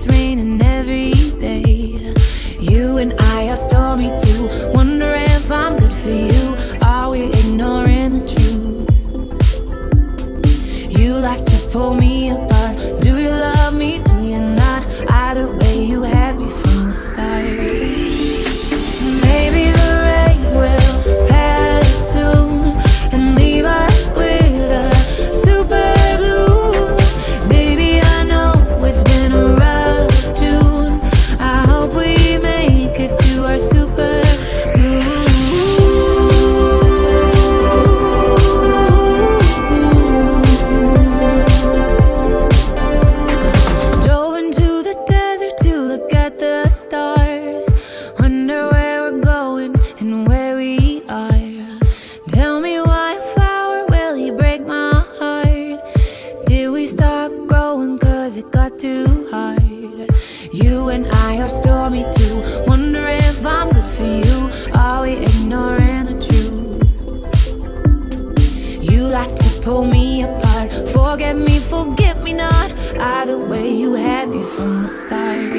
it's raining every day. You and I are stormy too. Wonder if I'm good for you. Are we ignoring the truth? You like to pull me apart. Do you love me? Do you not? Either way, you had me from the start. Maybe the rain will pass soon and leave us with a super blue. Baby, I know it's been a rough June. I hope we make it to our super blue. Drove into the desert to look at the stars. Wonder where we're going and where we are. Tell me why a flower will he break my heart? Did we stop growing cause it got too hard? You and I are stormy too. Wonder if I'm good for you. Are we ignoring the truth? You like to pull me apart. Forget me not. Either way, you had me from the start.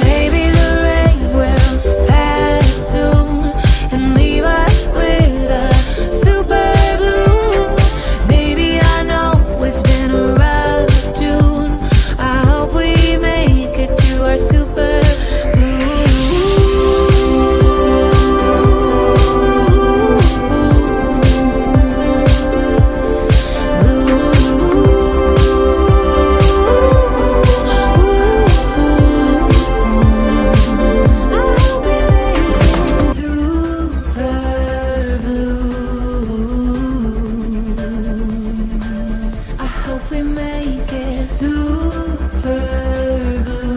Maybe the rain will pass soon and leave us with a super blue. Baby, I know it's been a rough June. I hope we make it to our super blue. I hope we make it super blue.